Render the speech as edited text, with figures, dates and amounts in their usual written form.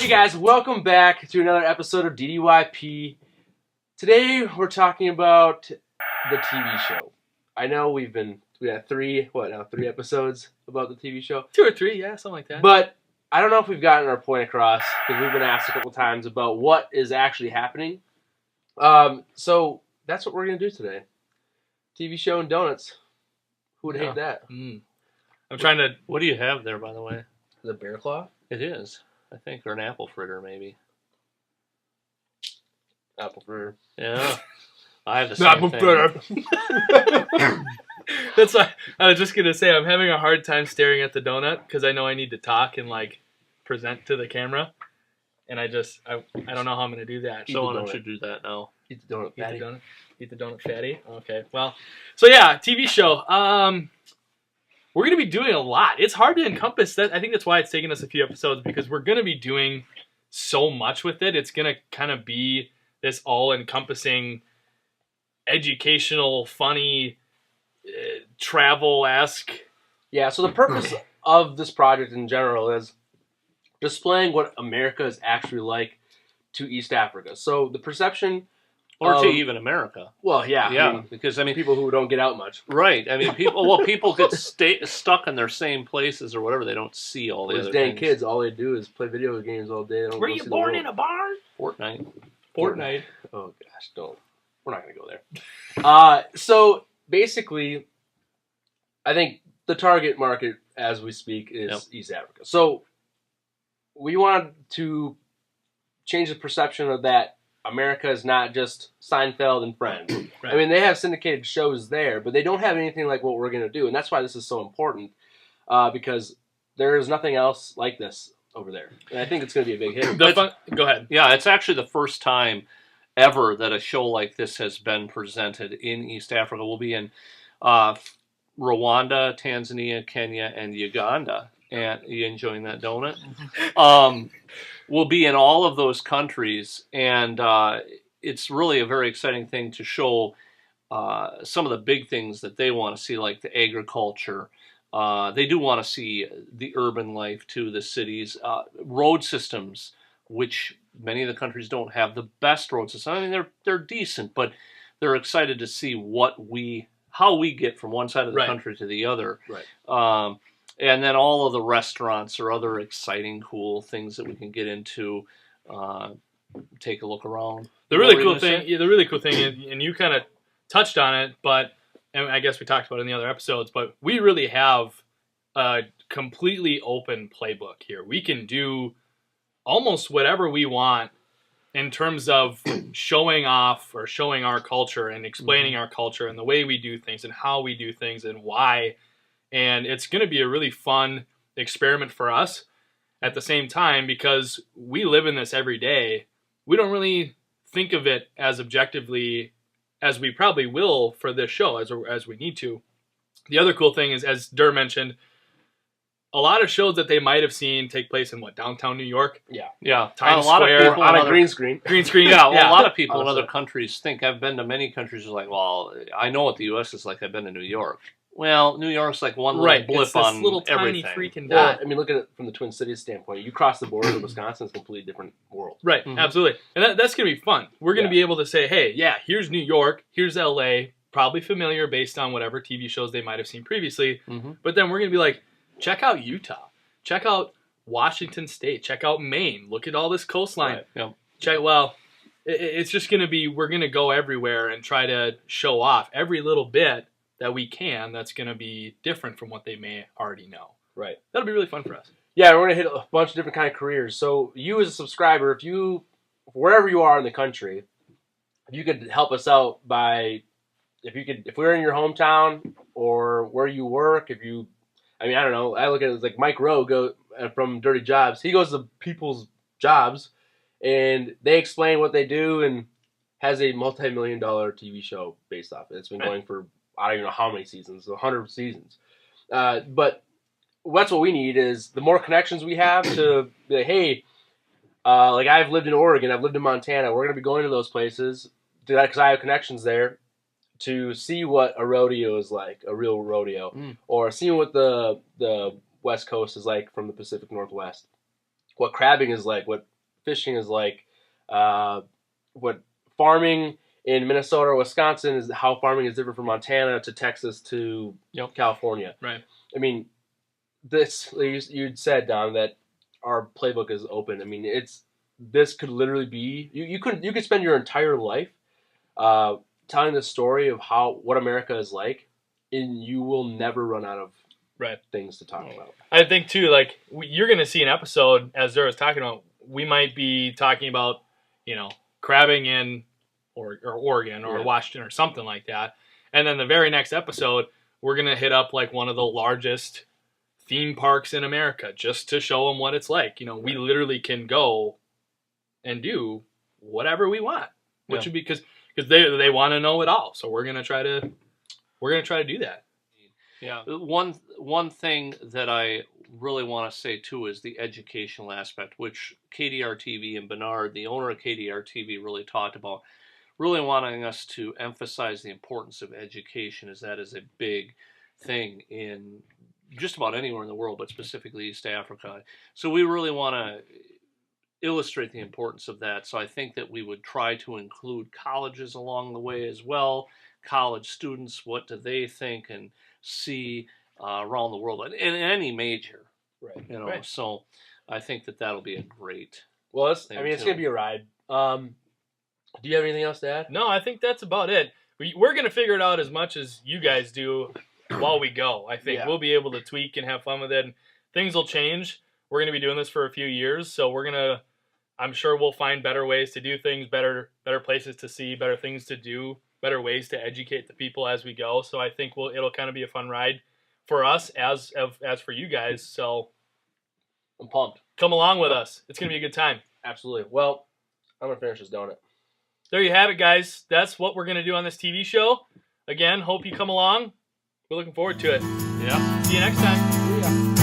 Hey guys, welcome back to another episode of DDY.P. Today we're talking about the TV show. I know we had three episodes about the TV show. 2 or 3, yeah, something like that. But I don't know if we've gotten our point across because we've been asked a couple times about what is actually happening. So that's what we're gonna do today. TV show and donuts. Who would hate that? I'm trying to. What do you have there, by the way? The bear claw? It is, I think, or an apple fritter, maybe. Apple fritter. Yeah, I have the same Apple thing. fritter. That's why I was just gonna say I'm having a hard time staring at the donut because I know I need to talk and like present to the camera, and I don't know how I'm gonna do that. So why don't you do that now? Eat the donut, fatty. Eat the donut fatty. Okay, well, so yeah, TV show. We're gonna be doing a lot. It's hard to encompass that. I think that's why it's taken us a few episodes because we're gonna be doing so much with it. It's gonna kind of be this all-encompassing, educational, funny, travel-esque. Yeah, so the purpose of this project in general is displaying what America is actually like to East Africa. So the perception... Or to even America. Well, yeah. Yeah, because, I mean... People who don't get out much. Right. I mean, people get stuck in their same places or whatever. They don't see all the other dang things. kids, all they do is play video games all day. They don't Were go you see born the in world. a barn? Fortnite. Oh, gosh, don't. We're not going to go there. So, basically, I think the target market, as we speak, is East Africa. So, we wanted to change the perception of that America is not just Seinfeld and Friends. Right. I mean, they have syndicated shows there, but they don't have anything like what we're going to do. And that's why this is so important, because there is nothing else like this over there. And I think it's going to be a big hit. Go ahead. Yeah, it's actually the first time ever that a show like this has been presented in East Africa. We'll be in Rwanda, Tanzania, Kenya, and Uganda. And you enjoying that donut? We'll be in all of those countries, and it's really a very exciting thing to show some of the big things that they want to see, like the agriculture. They do want to see the urban life too, the cities, road systems, which many of the countries don't have the best road systems. I mean, they're decent, but they're excited to see how we get from one side of the country to the other. Right. And then all of the restaurants or other exciting, cool things that we can get into. Take a look around. The really cool thing, and you kind of touched on it, and I guess we talked about it in the other episodes, but we really have a completely open playbook here. We can do almost whatever we want in terms of showing off or showing our culture and explaining our culture and the way we do things and how we do things and why. And it's going to be a really fun experiment for us at the same time because we live in this every day. We don't really think of it as objectively as we probably will for this show as we need to. The other cool thing is, as Durr mentioned, a lot of shows that they might have seen take place in downtown New York. Yeah. Times a lot Square, of people on a green screen. Green screen. Yeah, well, yeah. a lot of people in Honestly. other countries think, I've been to many countries, are like, well, I know what the U.S. is like. I've been to New York. Well, New York's like one little blip it's this on little tiny everything. freaking Well, dot. I mean, look at it from the Twin Cities standpoint. You cross the border to Wisconsin, it's a completely different world. Right, absolutely. And that's going to be fun. We're going to be able to say, hey, yeah, here's New York, here's L.A., probably familiar based on whatever TV shows they might have seen previously. But then we're going to be like, check out Utah. Check out Washington State. Check out Maine. Look at all this coastline. Right. Yep. It's just going to be, we're going to go everywhere and try to show off every little bit that we can that's going to be different from what they may already know. Right. That'll be really fun for us. Yeah, we're going to hit a bunch of different kind of careers. So you as a subscriber, wherever you are in the country, if you could help us out if we're in your hometown or where you work, I don't know, I look at it as like Mike Rowe from Dirty Jobs. He goes to people's jobs and they explain what they do and has a multi-million-dollar TV show based off it. It's been going for, I don't even know how many seasons, 100 seasons. But that's what we need is the more connections we have to be like, hey, like I've lived in Oregon, I've lived in Montana. We're going to be going to those places because I have connections there to see what a rodeo is like, a real rodeo, or seeing what the West Coast is like from the Pacific Northwest, what crabbing is like, what fishing is like, what farming in Minnesota or Wisconsin is, how farming is different from Montana to Texas to California. Right. I mean, you'd said, Don, that our playbook is open. I mean, this could literally be, you could spend your entire life telling the story of what America is like, and you will never run out of things to talk about. I think too, like you're going to see an episode, as Zara was talking about, we might be talking about, crabbing in or Oregon or Washington or something like that. And then the very next episode, we're going to hit up like one of the largest theme parks in America just to show them what it's like. We literally can go and do whatever we want, which would be because they want to know it all. So we're going to try to do that. Yeah. One thing that I really want to say too is the educational aspect, which KDR TV and Bernard, the owner of KDR TV, really talked about, really wanting us to emphasize the importance of education, as that is a big thing in just about anywhere in the world, but specifically East Africa. So we really want to illustrate the importance of that. So I think that we would try to include colleges along the way as well. College students, what do they think and see around the world in any major, right? So I think that'll be a great. Well, it's going to be a ride. Do you have anything else to add? No, I think that's about it. We're going to figure it out as much as you guys do while we go. I think we'll be able to tweak and have fun with it. And things will change. We're going to be doing this for a few years, so I'm sure we'll find better ways to do things, better places to see, better things to do, better ways to educate the people as we go. So I think it'll kind of be a fun ride for us as for you guys. So I'm pumped. Come along with us. It's going to be a good time. Absolutely. Well, I'm going to finish this donut. There you have it, guys. That's what we're going to do on this TV show. Again, hope you come along. We're looking forward to it. Yeah. See you next time. Yeah.